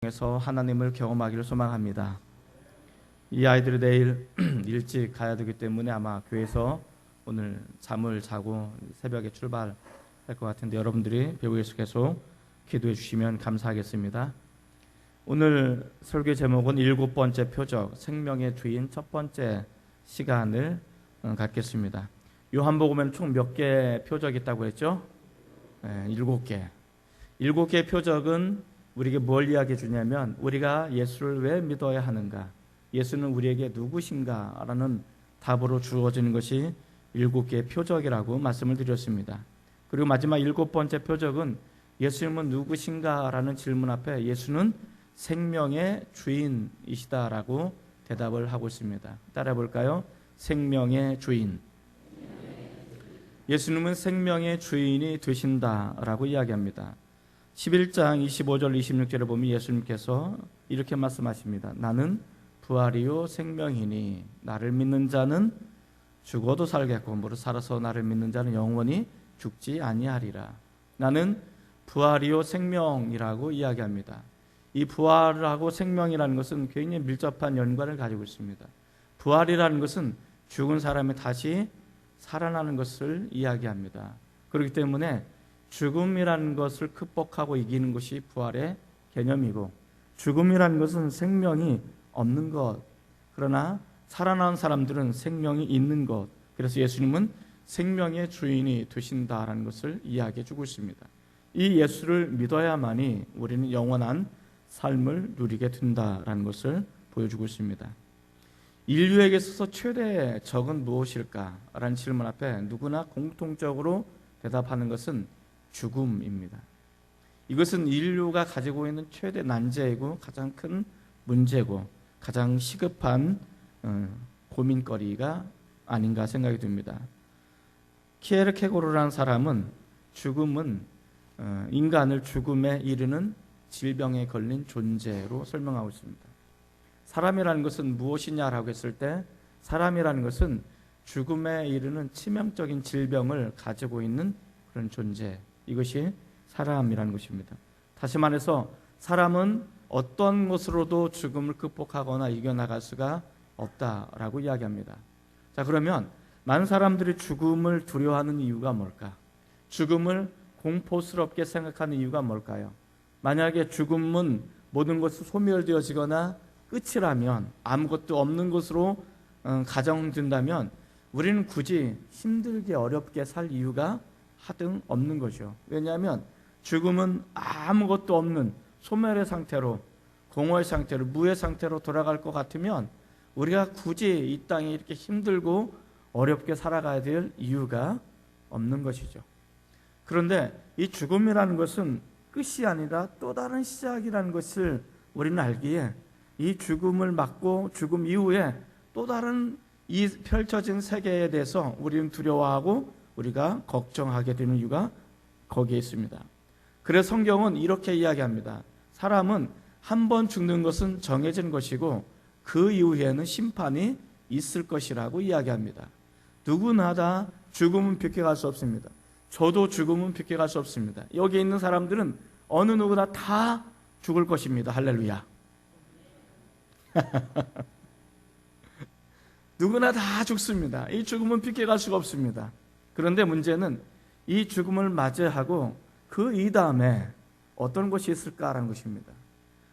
에서 하나님을 경험하기를 소망합니다. 이 아이들이 내일 일찍 가야 되기 때문에 아마 교회에서 오늘 잠을 자고 새벽에 출발할 것 같은데 여러분들이 배우에서 계속 기도해 주시면 감사하겠습니다. 오늘 설교 제목은 7번째 표적, 생명의 주인 첫 번째 시간을 갖겠습니다. 요한복음에는 총 몇 개 표적이 있다고 했죠? 7개. 7개의 표적은 우리에게 뭘 이야기해 주냐면 우리가 예수를 왜 믿어야 하는가, 예수는 우리에게 누구신가 라는 답으로 주어지는 것이 7개의 표적이라고 말씀을 드렸습니다. 그리고 마지막 7번째 표적은 예수님은 누구신가 라는 질문 앞에 예수는 생명의 주인이시다라고 대답을 하고 있습니다. 따라 볼까요? 생명의 주인. 예수님은 생명의 주인이 되신다라고 이야기합니다. 11장 25절 26절에 보면 예수님께서 이렇게 말씀하십니다. 나는 부활이요 생명이니 나를 믿는 자는 죽어도 살겠고 무릇 살아서 나를 믿는 자는 영원히 죽지 아니하리라. 나는 부활이요 생명이라고 이야기합니다. 이 부활하고 생명이라는 것은 굉장히 밀접한 연관을 가지고 있습니다. 부활이라는 것은 죽은 사람이 다시 살아나는 것을 이야기합니다. 그렇기 때문에 죽음이라는 것을 극복하고 이기는 것이 부활의 개념이고, 죽음이라는 것은 생명이 없는 것, 그러나 살아난 사람들은 생명이 있는 것, 그래서 예수님은 생명의 주인이 되신다라는 것을 이야기해 주고 있습니다. 이 예수를 믿어야만이 우리는 영원한 삶을 누리게 된다라는 것을 보여주고 있습니다. 인류에게 있어서 최대의 적은 무엇일까? 라는 질문 앞에 누구나 공통적으로 대답하는 것은 죽음입니다. 이것은 인류가 가지고 있는 최대 난제이고 가장 큰 문제고 가장 시급한 고민거리가 아닌가 생각이 듭니다. 키에르케고르라는 사람은 죽음은 인간을 죽음에 이르는 질병에 걸린 존재로 설명하고 있습니다. 사람이라는 것은 무엇이냐라고 했을 때 사람이라는 것은 죽음에 이르는 치명적인 질병을 가지고 있는 그런 존재, 이것이 사람이라는 것입니다. 다시 말해서 사람은 어떤 것으로도 죽음을 극복하거나 이겨나갈 수가 없다라고 이야기합니다. 자, 그러면 많은 사람들이 죽음을 두려워하는 이유가 뭘까? 죽음을 공포스럽게 생각하는 이유가 뭘까요? 만약에 죽음은 모든 것이 소멸되어지거나 끝이라면, 아무것도 없는 것으로 가정된다면 우리는 굳이 힘들게 어렵게 살 이유가 하등 없는 거죠. 왜냐하면 죽음은 아무것도 없는 소멸의 상태로, 공허의 상태로, 무의 상태로 돌아갈 것 같으면 우리가 굳이 이 땅에 이렇게 힘들고 어렵게 살아가야 될 이유가 없는 것이죠. 그런데 이 죽음이라는 것은 끝이 아니라 또 다른 시작이라는 것을 우리는 알기에 이 죽음을 맞고 죽음 이후에 또 다른 이 펼쳐진 세계에 대해서 우리는 두려워하고 우리가 걱정하게 되는 이유가 거기에 있습니다. 그래서 성경은 이렇게 이야기합니다. 사람은 한 번 죽는 것은 정해진 것이고 그 이후에는 심판이 있을 것이라고 이야기합니다. 누구나 다 죽음은 비껴갈 수 없습니다. 저도 죽음은 비껴갈 수 없습니다. 여기 있는 사람들은 어느 누구나 다 죽을 것입니다. 할렐루야. 누구나 다 죽습니다. 이 죽음은 비껴갈 수가 없습니다. 그런데 문제는 이 죽음을 맞이하고 그 이다음에 어떤 것이 있을까라는 것입니다.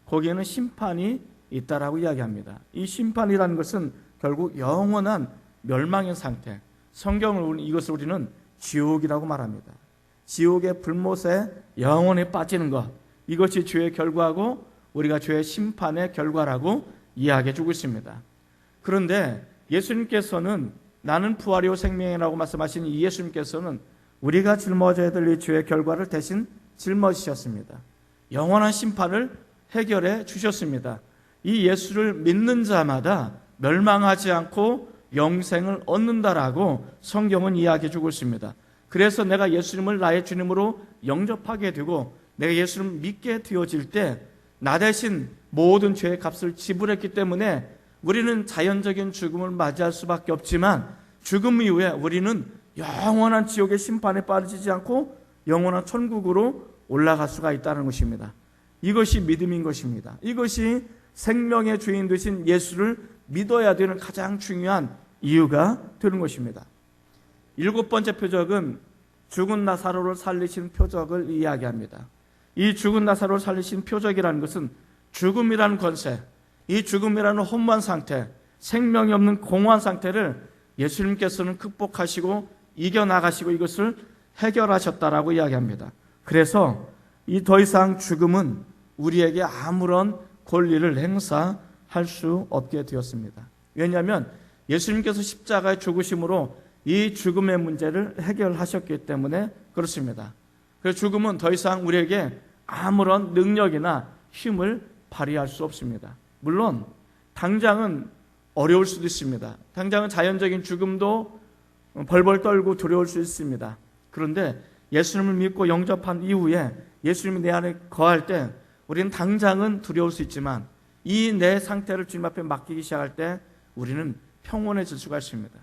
거기에는 심판이 있다라고 이야기합니다. 이 심판이라는 것은 결국 영원한 멸망의 상태, 성경을 이것을 우리는 지옥이라고 말합니다. 지옥의 불못에 영원히 빠지는 것, 이것이 죄의 결과고 우리가 죄의 심판의 결과라고 이야기해 주고 있습니다. 그런데 예수님께서는 나는 부활이요 생명이라고 말씀하신 이 예수님께서는 우리가 짊어져야 될 이 죄의 결과를 대신 짊어지셨습니다. 영원한 심판을 해결해 주셨습니다. 이 예수를 믿는 자마다 멸망하지 않고 영생을 얻는다라고 성경은 이야기해 주고 있습니다. 그래서 내가 예수님을 나의 주님으로 영접하게 되고 내가 예수님을 믿게 되어질 때 나 대신 모든 죄의 값을 지불했기 때문에 우리는 자연적인 죽음을 맞이할 수밖에 없지만 죽음 이후에 우리는 영원한 지옥의 심판에 빠지지 않고 영원한 천국으로 올라갈 수가 있다는 것입니다. 이것이 믿음인 것입니다. 이것이 생명의 주인 되신 예수를 믿어야 되는 가장 중요한 이유가 되는 것입니다. 7번째 표적은 죽은 나사로를 살리신 표적을 이야기합니다. 이 죽은 나사로를 살리신 표적이라는 것은 죽음이라는 권세, 이 죽음이라는 혼만 상태, 생명이 없는 공허한 상태를 예수님께서는 극복하시고 이겨나가시고 이것을 해결하셨다라고 이야기합니다. 그래서 이 더 이상 죽음은 우리에게 아무런 권리를 행사할 수 없게 되었습니다. 왜냐하면 예수님께서 십자가의 죽으심으로 이 죽음의 문제를 해결하셨기 때문에 그렇습니다. 그래서 죽음은 더 이상 우리에게 아무런 능력이나 힘을 발휘할 수 없습니다. 물론 당장은 어려울 수도 있습니다. 당장은 자연적인 죽음도 벌벌 떨고 두려울 수 있습니다. 그런데 예수님을 믿고 영접한 이후에 예수님이 내 안에 거할 때 우리는 당장은 두려울 수 있지만 이 내 상태를 주님 앞에 맡기기 시작할 때 우리는 평온해질 수가 있습니다.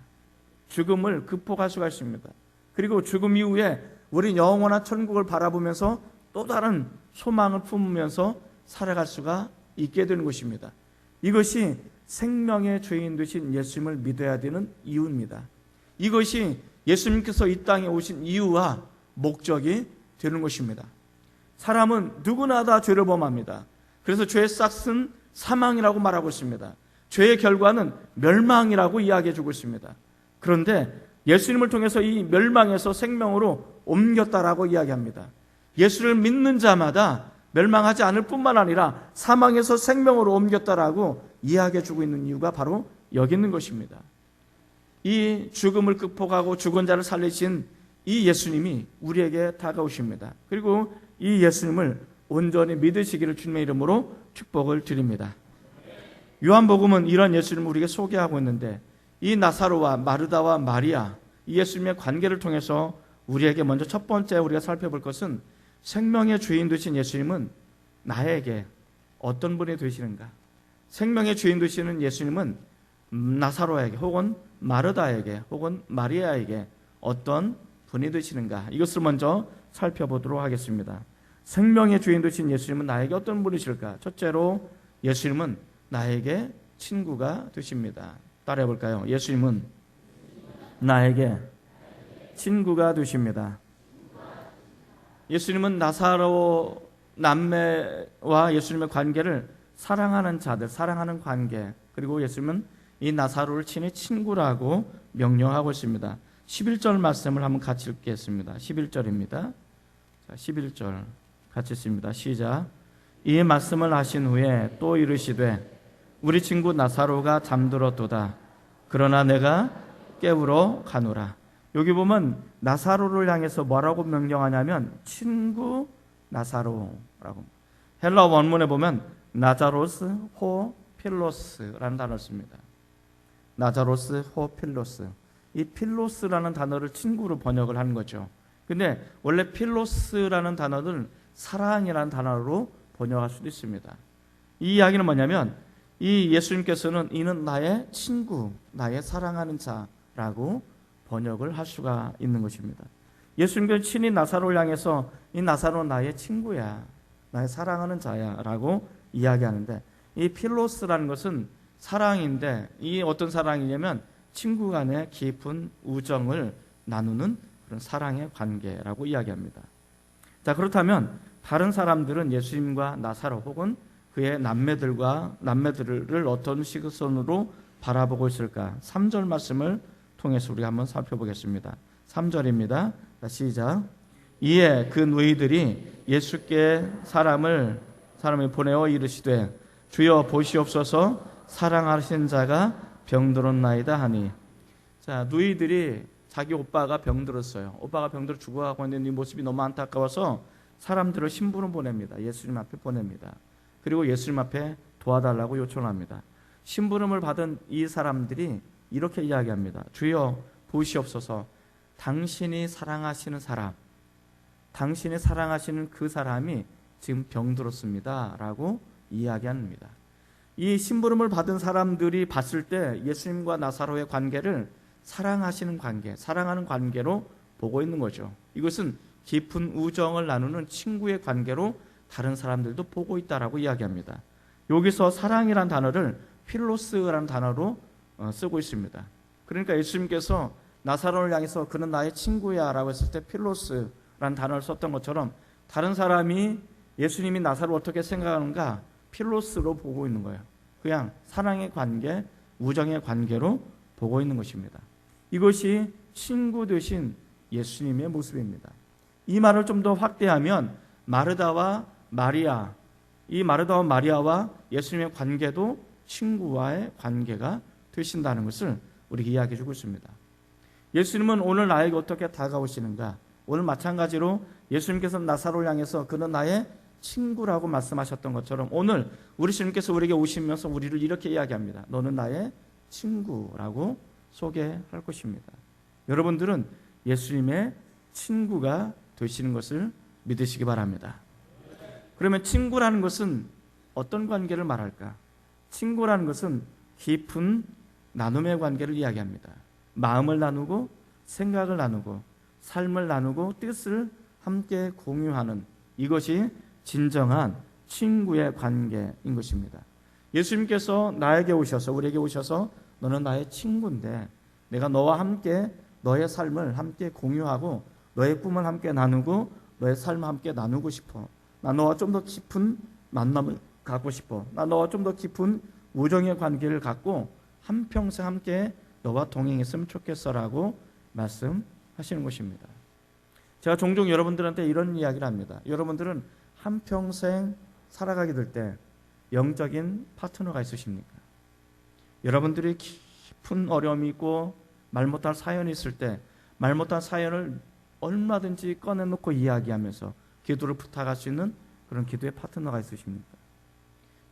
죽음을 극복할 수가 있습니다. 그리고 죽음 이후에 우리 영원한 천국을 바라보면서 또 다른 소망을 품으면서 살아갈 수가 있게 되는 것입니다. 이것이 생명의 주인 되신 예수님을 믿어야 되는 이유입니다. 이것이 예수님께서 이 땅에 오신 이유와 목적이 되는 것입니다. 사람은 누구나 다 죄를 범합니다. 그래서 죄의 싹은 사망이라고 말하고 있습니다. 죄의 결과는 멸망이라고 이야기해 주고 있습니다. 그런데 예수님을 통해서 이 멸망에서 생명으로 옮겼다라고 이야기합니다. 예수를 믿는 자마다 멸망하지 않을 뿐만 아니라 사망에서 생명으로 옮겼다라고 이야기해 주고 있는 이유가 바로 여기 있는 것입니다. 이 죽음을 극복하고 죽은 자를 살리신 이 예수님이 우리에게 다가오십니다. 그리고 이 예수님을 온전히 믿으시기를 주님의 이름으로 축복을 드립니다. 요한복음은 이런 예수님을 우리에게 소개하고 있는데 이 나사로와 마르다와 마리아, 이 예수님의 관계를 통해서 우리에게 먼저 첫 번째 우리가 살펴볼 것은 생명의 주인 되신 예수님은 나에게 어떤 분이 되시는가? 생명의 주인 되시는 예수님은 나사로에게 혹은 마르다에게 혹은 마리아에게 어떤 분이 되시는가? 이것을 먼저 살펴보도록 하겠습니다. 생명의 주인 되신 예수님은 나에게 어떤 분이실까? 첫째로 예수님은 나에게 친구가 되십니다. 따라해 볼까요? 예수님은 나에게 친구가 되십니다. 예수님은 나사로 남매와 예수님의 관계를 사랑하는 자들, 사랑하는 관계, 그리고 예수님은 이 나사로를 친히 친구라고 명령하고 있습니다. 11절 말씀을 한번 같이 읽겠습니다. 11절입니다. 자, 11절 같이 읽습니다. 시작. 이 말씀을 하신 후에 또 이르시되 우리 친구 나사로가 잠들었도다. 그러나 내가 깨우러 가노라. 여기 보면 나사로를 향해서 뭐라고 명령하냐면 친구 나사로라고. 헬라 원문에 보면 나자로스 호 필로스라는 단어를 씁니다. 나자로스 호 필로스. 이 필로스라는 단어를 친구로 번역을 하는 거죠. 근데 원래 필로스라는 단어는 사랑이라는 단어로 번역할 수도 있습니다. 이 이야기는 뭐냐면 이 예수님께서는 이는 나의 친구, 나의 사랑하는 자라고 번역을 할 수가 있는 것입니다. 예수님께서 친히 나사로를 향해서 이 나사로는 나의 친구야, 나의 사랑하는 자야 라고 이야기하는데 이 필로스라는 것은 사랑인데 이 어떤 사랑이냐면 친구 간의 깊은 우정을 나누는 그런 사랑의 관계라고 이야기합니다. 자, 그렇다면 다른 사람들은 예수님과 나사로 혹은 그의 남매들을 어떤 시선으로 바라보고 있을까? 3절 말씀을 통해서 우리가 한번 살펴보겠습니다. 3절입니다. 시작. 이에 그 너희들이 예수께 사람이 보내어 이르시되 주여 보시옵소서 사랑하신 자가 병들었나이다 하니. 자, 누이들이 자기 오빠가 병들었어요. 오빠가 병들어 죽어가고 있는 이 모습이 너무 안타까워서 사람들을 심부름 보냅니다. 예수님 앞에 보냅니다. 그리고 예수님 앞에 도와달라고 요청합니다. 심부름을 받은 이 사람들이 이렇게 이야기합니다. 주여 보시옵소서 당신이 사랑하시는 사람, 당신이 사랑하시는 그 사람이 지금 병들었습니다 라고 이야기합니다. 이 심부름을 받은 사람들이 봤을 때 예수님과 나사로의 관계를 사랑하시는 관계, 사랑하는 관계로 보고 있는 거죠. 이것은 깊은 우정을 나누는 친구의 관계로 다른 사람들도 보고 있다라고 이야기합니다. 여기서 사랑이란 단어를 필로스라는 단어로 쓰고 있습니다. 그러니까 예수님께서 나사로를 향해서 그는 나의 친구야 라고 했을 때 필로스라는 단어를 썼던 것처럼 다른 사람이 예수님이 나사로를 어떻게 생각하는가 필로스로 보고 있는 거예요. 그냥 사랑의 관계, 우정의 관계로 보고 있는 것입니다. 이것이 친구 되신 예수님의 모습입니다. 이 말을 좀 더 확대하면 마르다와 마리아, 이 마르다와 마리아와 예수님의 관계도 친구와의 관계가 되신다는 것을 우리에게 이야기해 주고 있습니다. 예수님은 오늘 나에게 어떻게 다가오시는가? 오늘 마찬가지로 예수님께서 나사로를 향해서 그는 나의 친구라고 말씀하셨던 것처럼 오늘 우리 주님께서 우리에게 오시면서 우리를 이렇게 이야기합니다. 너는 나의 친구라고 소개할 것입니다. 여러분들은 예수님의 친구가 되시는 것을 믿으시기 바랍니다. 그러면 친구라는 것은 어떤 관계를 말할까? 친구라는 것은 깊은 나눔의 관계를 이야기합니다. 마음을 나누고 생각을 나누고 삶을 나누고 뜻을 함께 공유하는 이것이 진정한 친구의 관계인 것입니다. 예수님께서 나에게 오셔서 우리에게 오셔서 너는 나의 친구인데 내가 너와 함께 너의 삶을 함께 공유하고 너의 꿈을 함께 나누고 너의 삶을 함께 나누고 싶어. 나 너와 좀 더 깊은 만남을 갖고 싶어. 나 너와 좀 더 깊은 우정의 관계를 갖고 한평생 함께 너와 동행했으면 좋겠어라고 말씀하시는 것입니다. 제가 종종 여러분들한테 이런 이야기를 합니다. 여러분들은 한평생 살아가게 될 때 영적인 파트너가 있으십니까? 여러분들이 깊은 어려움이 있고 말 못할 사연이 있을 때 말 못할 사연을 얼마든지 꺼내놓고 이야기하면서 기도를 부탁할 수 있는 그런 기도의 파트너가 있으십니까?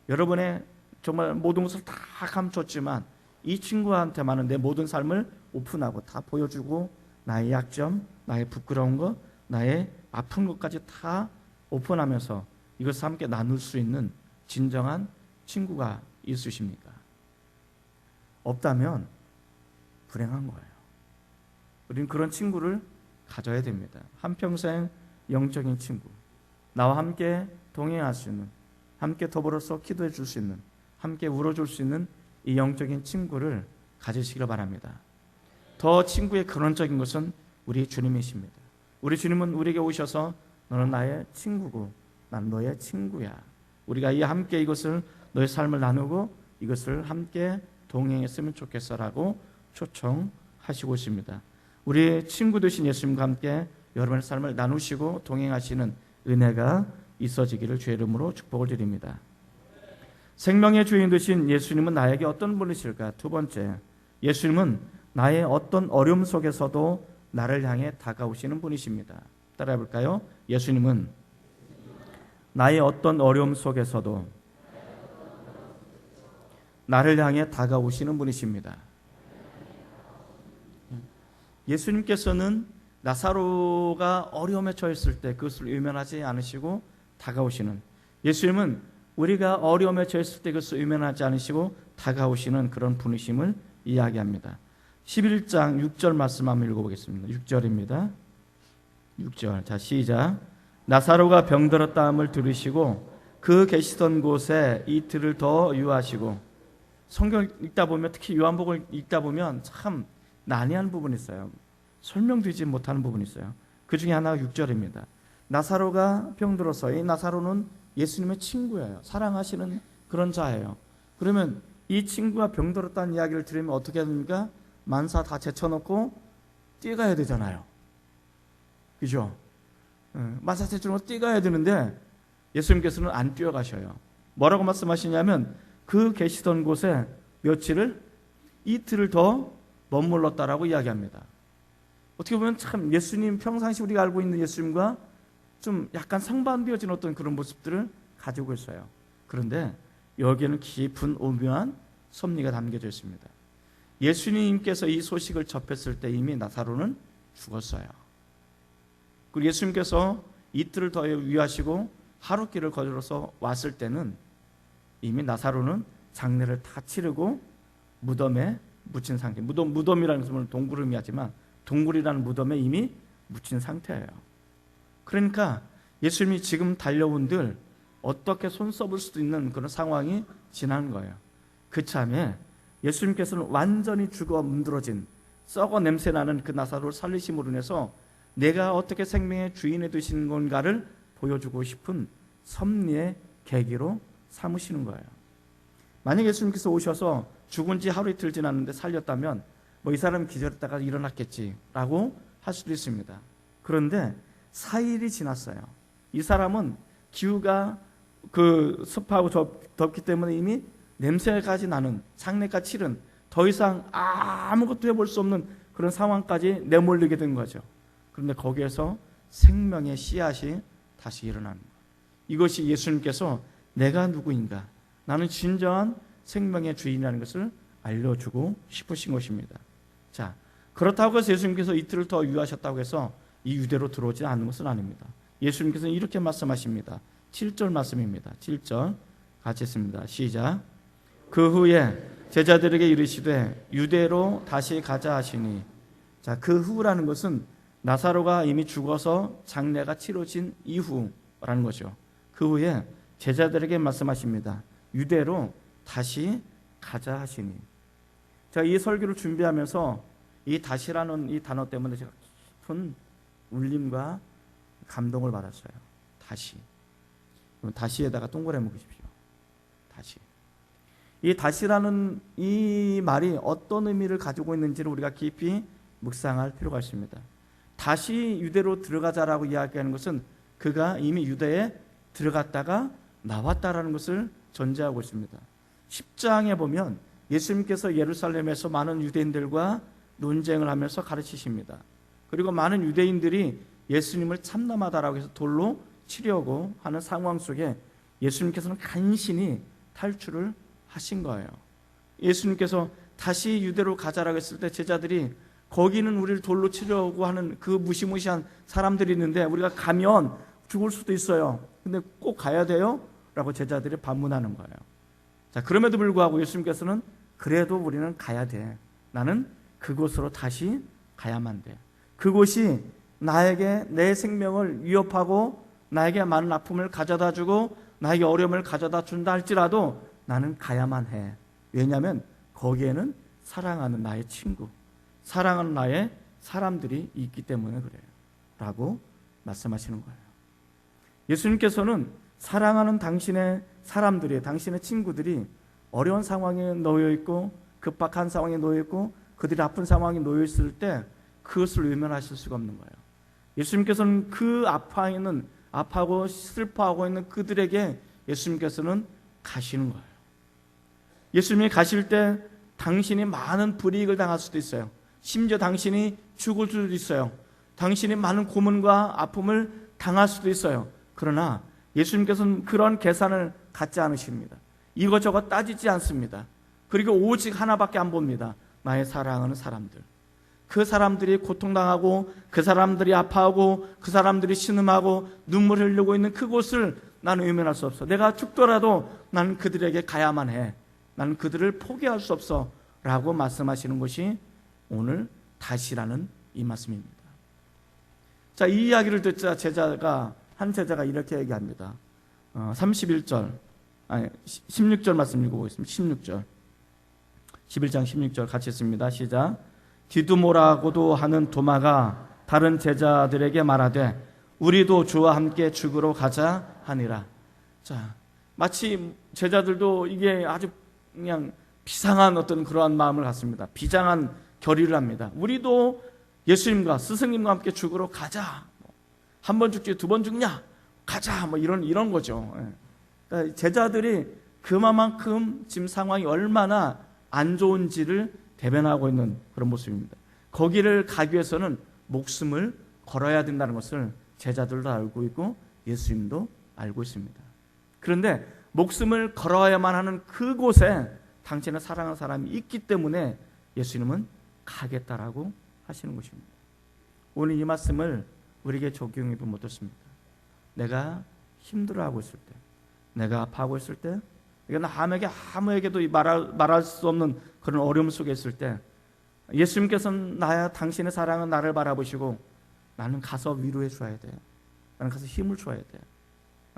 여러분의 정말 모든 것을 다 감췄지만 이 친구한테만은 내 모든 삶을 오픈하고 다 보여주고 나의 약점, 나의 부끄러운 것, 나의 아픈 것까지 다 오픈하면서 이것을 함께 나눌 수 있는 진정한 친구가 있으십니까? 없다면 불행한 거예요. 우리는 그런 친구를 가져야 됩니다. 한평생 영적인 친구, 나와 함께 동행할 수 있는, 함께 더불어서 기도해 줄 수 있는, 함께 울어줄 수 있는 이 영적인 친구를 가지시기를 바랍니다. 더 친구의 근원적인 것은 우리 주님이십니다. 우리 주님은 우리에게 오셔서 너는 나의 친구고 난 너의 친구야. 우리가 함께 이것을 너의 삶을 나누고 이것을 함께 동행했으면 좋겠어라고 초청하시고 있습니다. 우리 친구 되신 예수님과 함께 여러분의 삶을 나누시고 동행하시는 은혜가 있어지기를 주의 이름으로 축복을 드립니다. 생명의 주인 되신 예수님은 나에게 어떤 분이실까? 두 번째, 예수님은 나의 어떤 어려움 속에서도 나를 향해 다가오시는 분이십니다. 따라해 볼까요? 예수님은 나의 어떤 어려움 속에서도 나를 향해 다가오시는 분이십니다. 예수님께서는 나사로가 어려움에 처했을 때 그것을 외면하지 않으시고 다가오시는, 예수님은 우리가 어려움에 처했을 때 그것을 외면하지 않으시고 다가오시는 그런 분이심을 이야기합니다. 11장 6절 말씀 한번 읽어보겠습니다. 6절입니다. 6절. 자, 시작. 나사로가 병들었다함을 들으시고 그 계시던 곳에 이틀을 더 유하시고. 성경 읽다 보면, 특히 요한복음을 읽다 보면 참 난해한 부분이 있어요. 설명되지 못하는 부분이 있어요. 그 중에 하나가 6절입니다. 나사로가 병들어서, 이 나사로는 예수님의 친구예요. 사랑하시는 그런 자예요. 그러면 이 친구가 병들었다는 이야기를 들으면 어떻게 됩니까? 만사 다 제쳐놓고 뛰어가야 되잖아요. 그죠? 만사 제쳐놓고 뛰어가야 되는데 예수님께서는 안 뛰어가셔요. 뭐라고 말씀하시냐면 그 계시던 곳에 이틀을 더 머물렀다라고 이야기합니다. 어떻게 보면 참 예수님, 평상시 우리가 알고 있는 예수님과 좀 약간 상반되어진 어떤 그런 모습들을 가지고 있어요. 그런데 여기에는 깊은 오묘한 섭리가 담겨져 있습니다. 예수님께서 이 소식을 접했을 때 이미 나사로는 죽었어요. 그리고 예수님께서 이틀을 더 유하시고 하룻길을 거들어서 왔을 때는 이미 나사로는 장례를 다 치르고 무덤에 묻힌 상태. 무덤이라는 것은 동굴을 의미하지만 동굴이라는 무덤에 이미 묻힌 상태예요. 그러니까 예수님이 지금 달려온들 어떻게 손 써볼 수도 있는 그런 상황이 지난 거예요. 그참에 예수님께서는 완전히 죽어 문드러진 썩어 냄새나는 그 나사로를 살리심으로 인해서 내가 어떻게 생명의 주인이 되시는 건가를 보여주고 싶은 섭리의 계기로 삼으시는 거예요. 만약 예수님께서 오셔서 죽은 지 하루 이틀 지났는데 살렸다면 이 사람은 기절했다가 일어났겠지라고 할 수도 있습니다. 그런데 4일이 지났어요. 이 사람은 기후가 습하고 덥기 때문에 이미 냄새까지 나는, 상내가 치른, 더 이상 아무것도 해볼 수 없는 그런 상황까지 내몰리게 된 거죠. 그런데 거기에서 생명의 씨앗이 다시 일어나는 거예요. 이것이 예수님께서 내가 누구인가, 나는 진정한 생명의 주인이라는 것을 알려주고 싶으신 것입니다. 자, 그렇다고 해서 예수님께서 이틀을 더 유하셨다고 해서 이 유대로 들어오지 않는 것은 아닙니다. 예수님께서는 이렇게 말씀하십니다. 7절 말씀입니다. 7절 같이 했습니다. 시작. 그 후에 제자들에게 이르시되 유대로 다시 가자 하시니. 자, 그 후라는 것은 나사로가 이미 죽어서 장례가 치러진 이후라는 거죠. 그 후에 제자들에게 말씀하십니다. 유대로 다시 가자 하시니. 제가 이 설교를 준비하면서 이 다시라는 이 단어 때문에 제가 깊은 울림과 감동을 받았어요. 다시. 다시에다가 동그라미 묶으십시오. 다시. 이 다시라는 이 말이 어떤 의미를 가지고 있는지를 우리가 깊이 묵상할 필요가 있습니다. 다시 유대로 들어가자라고 이야기하는 것은 그가 이미 유대에 들어갔다가 나왔다라는 것을 전제하고 있습니다. 10장에 보면 예수님께서 예루살렘에서 많은 유대인들과 논쟁을 하면서 가르치십니다. 그리고 많은 유대인들이 예수님을 참남하다라고 해서 돌로 치려고 하는 상황 속에 예수님께서는 간신히 탈출을 하신 거예요. 예수님께서 다시 유대로 가자라고 했을 때 제자들이 거기는 우리를 돌로 치려고 하는 그 무시무시한 사람들이 있는데 우리가 가면 죽을 수도 있어요. 근데 꼭 가야 돼요? 라고 제자들이 반문하는 거예요. 자, 그럼에도 불구하고 예수님께서는 그래도 우리는 가야 돼. 나는 그곳으로 다시 가야만 돼. 그곳이 나에게 내 생명을 위협하고 나에게 많은 아픔을 가져다 주고 나에게 어려움을 가져다 준다 할지라도 나는 가야만 해. 왜냐하면 거기에는 사랑하는 나의 친구, 사랑하는 나의 사람들이 있기 때문에 그래요. 라고 말씀하시는 거예요. 예수님께서는 사랑하는 당신의 사람들이, 당신의 친구들이 어려운 상황에 놓여 있고 급박한 상황에 놓여 있고 그들이 아픈 상황에 놓여 있을 때 그것을 외면하실 수가 없는 거예요. 예수님께서는 그 아파하고 슬퍼하고 있는 그들에게 예수님께서는 가시는 거예요. 예수님이 가실 때 당신이 많은 불이익을 당할 수도 있어요. 심지어 당신이 죽을 수도 있어요. 당신이 많은 고문과 아픔을 당할 수도 있어요. 그러나 예수님께서는 그런 계산을 갖지 않으십니다. 이것저것 따지지 않습니다. 그리고 오직 하나밖에 안 봅니다. 나의 사랑하는 사람들. 그 사람들이 고통당하고 그 사람들이 아파하고 그 사람들이 신음하고 눈물 흘리고 있는 그곳을 나는 외면할 수 없어. 내가 죽더라도 나는 그들에게 가야만 해. 나는 그들을 포기할 수 없어. 라고 말씀하시는 것이 오늘 다시라는 이 말씀입니다. 자, 이 이야기를 듣자 한 제자가 이렇게 얘기합니다. 16절 말씀 읽어보겠습니다. 16절. 11장 16절 같이 했습니다. 시작. 디두모라고도 하는 도마가 다른 제자들에게 말하되 우리도 주와 함께 죽으러 가자 하니라. 자, 마치 제자들도 이게 아주 그냥 비상한 어떤 그러한 마음을 갖습니다. 비장한 결의를 합니다. 우리도 예수님과 스승님과 함께 죽으러 가자. 한 번 죽지 두 번 죽냐? 가자. 이런 거죠. 그러니까 제자들이 그만큼 지금 상황이 얼마나 안 좋은지를 대변하고 있는 그런 모습입니다. 거기를 가기 위해서는 목숨을 걸어야 된다는 것을 제자들도 알고 있고 예수님도 알고 있습니다. 그런데 목숨을 걸어야만 하는 그곳에 당신의 사랑하는 사람이 있기 때문에 예수님은 가겠다라고 하시는 것입니다. 오늘 이 말씀을 우리에게 적용해 보면 어떻습니까? 내가 힘들어하고 있을 때, 내가 아파하고 있을 때, 아무에게도 말할 수 없는 그런 어려움 속에 있을 때 예수님께서는 당신의 사랑은 나를 바라보시고 나는 가서 위로해 줘야 돼. 나는 가서 힘을 줘야 돼.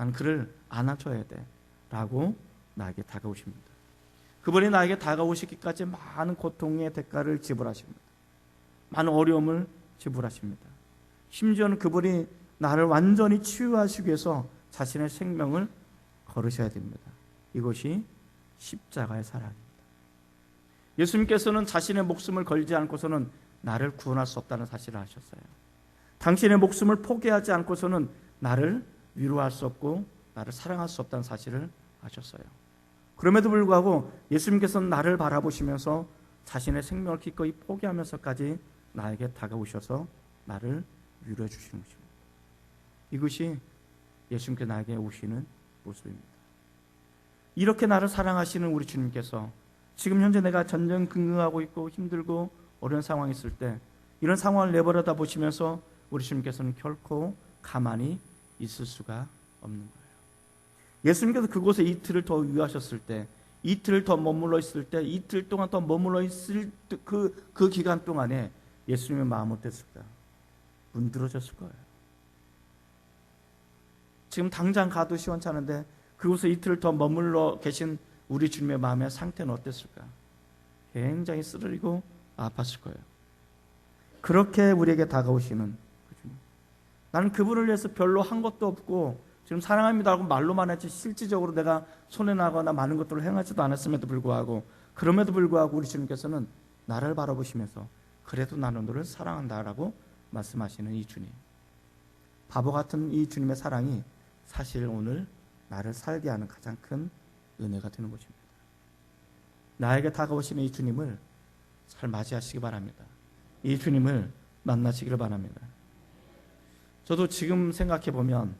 난 그를 안아줘야 돼 라고 나에게 다가오십니다. 그분이 나에게 다가오시기까지 많은 고통의 대가를 지불하십니다. 많은 어려움을 지불하십니다. 심지어는 그분이 나를 완전히 치유하시기 위해서 자신의 생명을 걸으셔야 됩니다. 이것이 십자가의 사랑입니다. 예수님께서는 자신의 목숨을 걸지 않고서는 나를 구원할 수 없다는 사실을 아셨어요. 당신의 목숨을 포기하지 않고서는 나를 위로할 수 없고 나를 사랑할 수 없다는 사실을 아셨어요. 그럼에도 불구하고 예수님께서는 나를 바라보시면서 자신의 생명을 기꺼이 포기하면서까지 나에게 다가오셔서 나를 위로해 주시는 것입니다. 이것이 예수님께 나에게 오시는 모습입니다. 이렇게 나를 사랑하시는 우리 주님께서 지금 현재 내가 전전긍긍하고 있고 힘들고 어려운 상황이 있을 때 이런 상황을 내버려다 보시면서 우리 주님께서는 결코 가만히 있을 수가 없는 거예요. 예수님께서 그곳에 이틀을 더 유하셨을 때, 이틀을 더 머물러 있을 때, 이틀 동안 더 머물러 있을 그 기간 동안에 예수님의 마음은 어땠을까? 문드러졌을 거예요. 지금 당장 가도 시원찮은데 그곳에 이틀을 더 머물러 계신 우리 주님의 마음의 상태는 어땠을까? 굉장히 쓰러지고 아팠을 거예요. 그렇게 우리에게 다가오시는 그 주님. 나는 그분을 위해서 별로 한 것도 없고 지금 사랑합니다 하고 말로만 했지 실질적으로 내가 손해나거나 많은 것들을 행하지도 않았음에도 불구하고 그럼에도 불구하고 우리 주님께서는 나를 바라보시면서 그래도 나는 너를 사랑한다라고 말씀하시는 이 주님. 바보 같은 이 주님의 사랑이 사실 오늘 나를 살게 하는 가장 큰 은혜가 되는 것입니다. 나에게 다가오시는 이 주님을 잘 맞이하시기 바랍니다. 이 주님을 만나시기를 바랍니다. 저도 지금 생각해 보면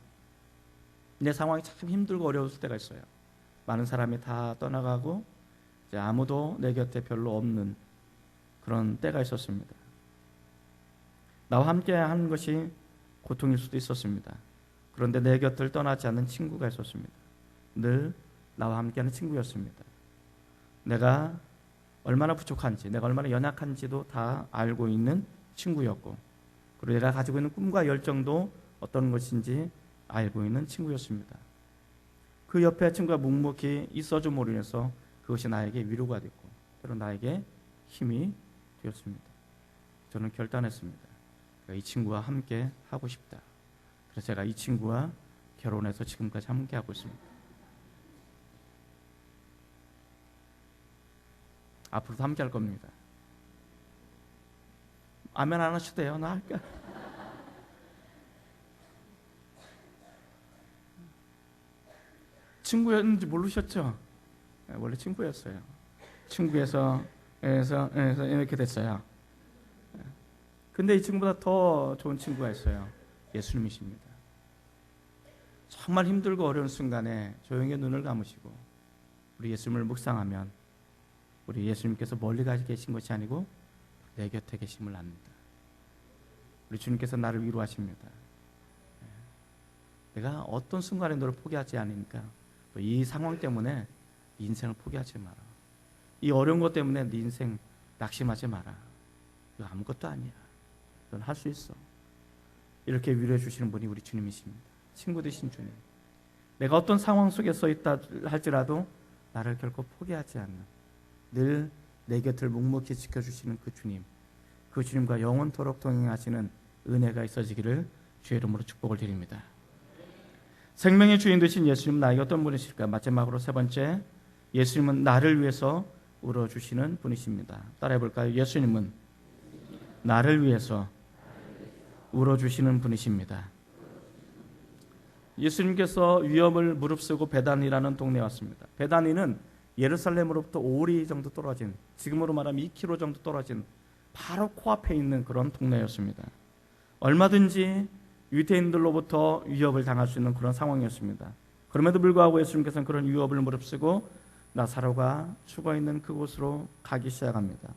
내 상황이 참 힘들고 어려울 때가 있어요. 많은 사람이 다 떠나가고 이제 아무도 내 곁에 별로 없는 그런 때가 있었습니다. 나와 함께 하는 것이 고통일 수도 있었습니다. 그런데 내 곁을 떠나지 않는 친구가 있었습니다. 늘 나와 함께하는 친구였습니다. 내가 얼마나 부족한지, 내가 얼마나 연약한지도 다 알고 있는 친구였고, 그리고 내가 가지고 있는 꿈과 열정도 어떤 것인지 알고 있는 친구였습니다. 그 옆에 친구가 묵묵히 있어줌으로 인해서 그것이 나에게 위로가 됐고 때로 나에게 힘이 되었습니다. 저는 결단했습니다. 이 친구와 함께 하고 싶다. 그래서 제가 이 친구와 결혼해서 지금까지 함께 하고 있습니다. 앞으로도 함께 할 겁니다. 아멘 안 하셔도 돼요. 나 할까? 친구였는지 모르셨죠? 원래 친구였어요. 친구에서 이렇게 됐어요. 근데 이 친구보다 더 좋은 친구가 있어요. 예수님이십니다. 정말 힘들고 어려운 순간에 조용히 눈을 감으시고 우리 예수님을 묵상하면 우리 예수님께서 멀리 가 계신 것이 아니고 내 곁에 계심을 압니다. 우리 주님께서 나를 위로하십니다. 내가 어떤 순간에 너를 포기하지 않으니까 이 상황 때문에 네 인생을 포기하지 마라. 이 어려운 것 때문에 네 인생 낙심하지 마라. 이거 아무것도 아니야. 넌 할 수 있어. 이렇게 위로해 주시는 분이 우리 주님이십니다. 친구 되신 주님. 내가 어떤 상황 속에 서 있다 할지라도 나를 결코 포기하지 않는, 늘 내 곁을 묵묵히 지켜주시는 그 주님, 그 주님과 영원토록 동행하시는 은혜가 있어지기를 주의 이름으로 축복을 드립니다. 생명의 주인 되신 예수님, 나에게 어떤 분이실까? 마지막으로 세 번째, 예수님은 나를 위해서 울어주시는 분이십니다. 따라해볼까요? 예수님은 나를 위해서 울어주시는 분이십니다. 예수님께서 위협을 무릅쓰고 베다니라는 동네에 왔습니다. 베다니는 예루살렘으로부터 5리 정도 떨어진, 지금으로 말하면 2km 정도 떨어진 바로 코앞에 있는 그런 동네였습니다. 얼마든지 유대인들로부터 위협을 당할 수 있는 그런 상황이었습니다. 그럼에도 불구하고 예수님께서는 그런 위협을 무릅쓰고 나사로가 죽어있는 그곳으로 가기 시작합니다.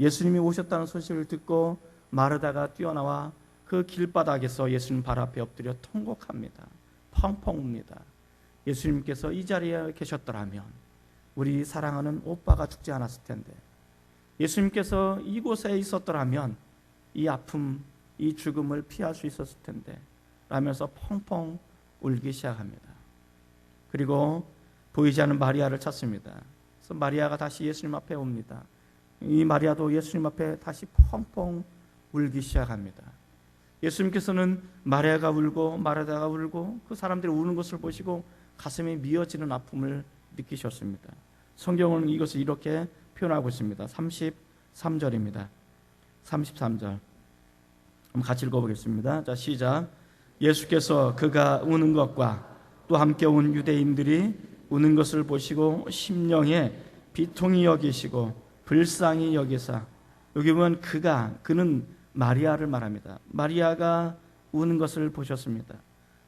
예수님이 오셨다는 소식을 듣고 마르다가 뛰어나와 그 길바닥에서 예수님 발 앞에 엎드려 통곡합니다. 펑펑 웁니다. 예수님께서 이 자리에 계셨더라면 우리 사랑하는 오빠가 죽지 않았을 텐데, 예수님께서 이곳에 있었더라면 이 아픔, 이 죽음을 피할 수 있었을 텐데 라면서 펑펑 울기 시작합니다. 그리고 보이지 않는 마리아를 찾습니다. 그래서 마리아가 다시 예수님 앞에 옵니다. 이 마리아도 예수님 앞에 다시 펑펑 울기 시작합니다. 예수님께서는 마리아가 울고 마르다가 울고 그 사람들이 우는 것을 보시고 가슴이 미어지는 아픔을 느끼셨습니다. 성경은 이것을 이렇게 표현하고 있습니다. 33절입니다. 33절 한번 같이 읽어보겠습니다. 자, 시작. 예수께서 그가 우는 것과 또 함께 온 유대인들이 우는 것을 보시고 심령에 비통히 여기시고 불쌍히 여기사, 여기 보면 그는 마리아를 말합니다. 마리아가 우는 것을 보셨습니다.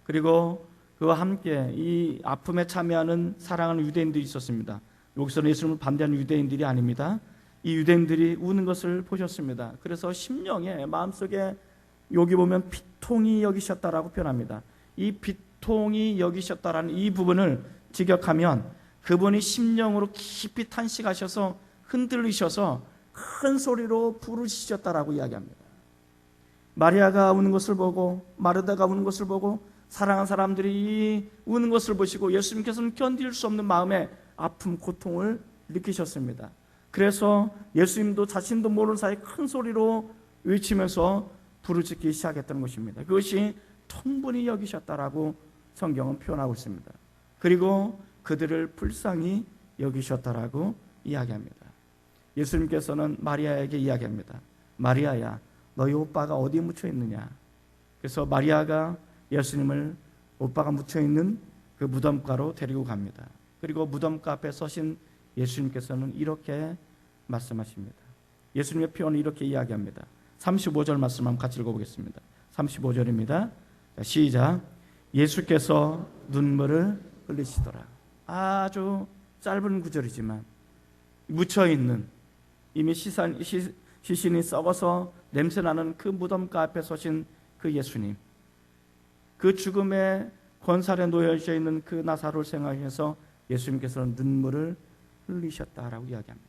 그리고 그와 함께 이 아픔에 참여하는 사랑하는 유대인들이 있었습니다. 여기서는 예수님을 반대하는 유대인들이 아닙니다. 이 유대인들이 우는 것을 보셨습니다. 그래서 심령에, 마음속에 여기 보면 비통히 여기셨다라고 표현합니다. 이 비통히 여기셨다라는 이 부분을 직역하면 그분이 심령으로 깊이 탄식하셔서 흔들리셔서 큰 소리로 부르시셨다라고 이야기합니다. 마리아가 우는 것을 보고 마르다가 우는 것을 보고 사랑하는 사람들이 우는 것을 보시고 예수님께서는 견딜 수 없는 마음의 아픔, 고통을 느끼셨습니다. 그래서 예수님도 자신도 모르는 사이 큰 소리로 외치면서 부르짖기 시작했던 것입니다. 그것이 통분히 여기셨다라고 성경은 표현하고 있습니다. 그리고 그들을 불쌍히 여기셨다라고 이야기합니다. 예수님께서는 마리아에게 이야기합니다. 마리아야, 너희 오빠가 어디에 묻혀 있느냐? 그래서 마리아가 예수님을 오빠가 묻혀 있는 그 무덤가로 데리고 갑니다. 그리고 무덤가 앞에 서신 예수님께서는 이렇게 말씀하십니다. 예수님의 표현을 이렇게 이야기합니다. 35절 말씀 한번 같이 읽어보겠습니다. 35절입니다. 자, 시작. 예수께서 눈물을 흘리시더라. 아주 짧은 구절이지만 묻혀있는, 이미 시신이 썩어서 냄새나는 그 무덤가 앞에 서신 그 예수님, 그 죽음의 권살에 놓여져 있는 그 나사로를 생각해서 예수님께서는 눈물을 흘리셨다라고 이야기합니다.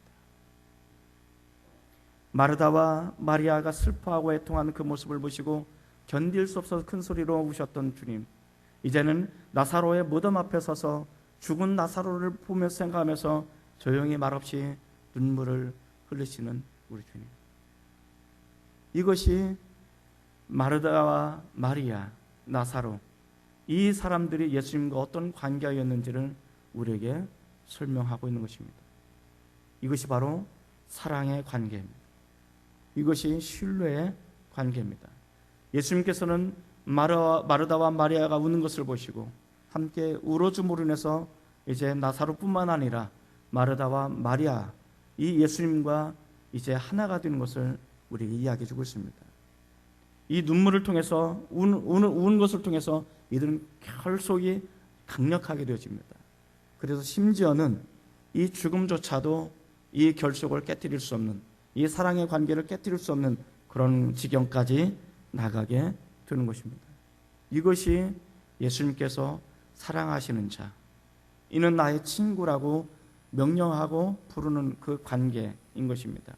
마르다와 마리아가 슬퍼하고 애통하는 그 모습을 보시고 견딜 수 없어서 큰 소리로 우셨던 주님, 이제는 나사로의 무덤 앞에 서서 죽은 나사로를 보며 생각하면서 조용히 말없이 눈물을 흘리시는 우리 주님. 이것이 마르다와 마리아, 나사로, 이 사람들이 예수님과 어떤 관계였는지를 우리에게 설명하고 있는 것입니다. 이것이 바로 사랑의 관계입니다. 이것이 신뢰의 관계입니다. 예수님께서는 마르다와 마리아가 우는 것을 보시고 함께 울어줌으로 인해서 이제 나사로뿐만 아니라 마르다와 마리아, 이 예수님과 이제 하나가 되는 것을 우리에게 이야기해 주고 있습니다. 이 눈물을 통해서 우는 것을 통해서 이들은 결속이 강력하게 되어집니다. 그래서 심지어는 이 죽음조차도 이 결속을 깨뜨릴 수 없는, 이 사랑의 관계를 깨뜨릴 수 없는 그런 지경까지 나가게 되는 것입니다. 이것이 예수님께서 사랑하시는 자, 이는 나의 친구라고 명령하고 부르는 그 관계인 것입니다.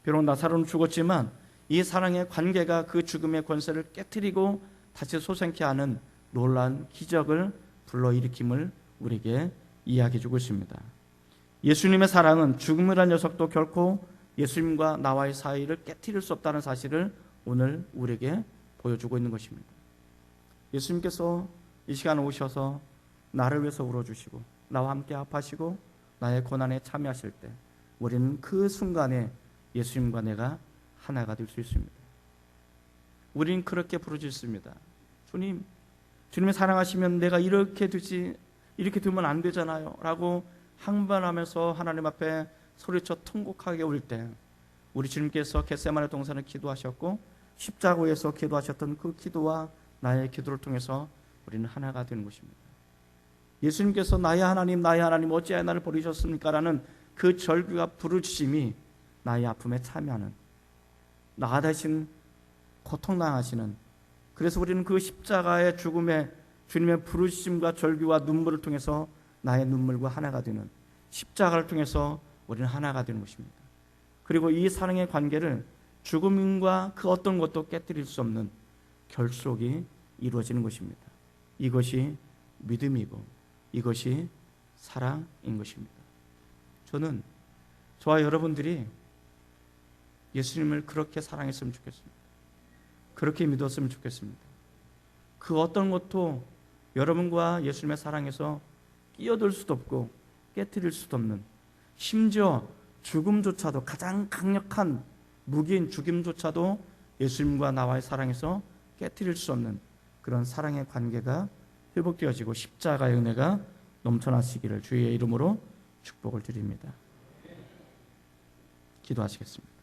비록 나사로는 죽었지만 이 사랑의 관계가 그 죽음의 권세를 깨뜨리고 다시 소생케 하는 놀라운 기적을 불러일으킴을 우리에게 이야기해주고 있습니다. 예수님의 사랑은 죽음이라는 녀석도 결코 예수님과 나와의 사이를 깨뜨릴 수 없다는 사실을 오늘 우리에게 보여주고 있는 것입니다. 예수님께서 이 시간에 오셔서 나를 위해서 울어주시고 나와 함께 아파하시고 나의 고난에 참여하실 때 우리는 그 순간에 예수님과 내가 하나가 될 수 있습니다. 우리는 그렇게 부르짖습니다. 주님, 주님이 사랑하시면 내가 이렇게 두면 안 되잖아요 라고 항변하면서 하나님 앞에 소리쳐 통곡하게 울 때 우리 주님께서 겟세마네 동산을 기도하셨고 십자가에서 기도하셨던 그 기도와 나의 기도를 통해서 우리는 하나가 되는 것입니다. 예수님께서 나의 하나님 어찌하여 나를 버리셨습니까? 라는 그 절규가 부르짖음이 나의 아픔에 참여하는, 나 대신 고통당하시는, 그래서 우리는 그 십자가의 죽음에 주님의 부르짖음과 절규와 눈물을 통해서 나의 눈물과 하나가 되는, 십자가를 통해서 우리는 하나가 되는 것입니다. 그리고 이 사랑의 관계를 죽음과 그 어떤 것도 깨뜨릴 수 없는 결속이 이루어지는 것입니다. 이것이 믿음이고 이것이 사랑인 것입니다. 저는 저와 여러분들이 예수님을 그렇게 사랑했으면 좋겠습니다. 그렇게 믿었으면 좋겠습니다. 그 어떤 것도 여러분과 예수님의 사랑에서 끼어들 수도 없고 깨트릴 수도 없는, 심지어 죽음조차도, 가장 강력한 무기인 죽음조차도 예수님과 나와의 사랑에서 깨트릴 수 없는 그런 사랑의 관계가 회복되어지고 십자가의 은혜가 넘쳐나시기를 주의 이름으로 축복을 드립니다. 기도하시겠습니다.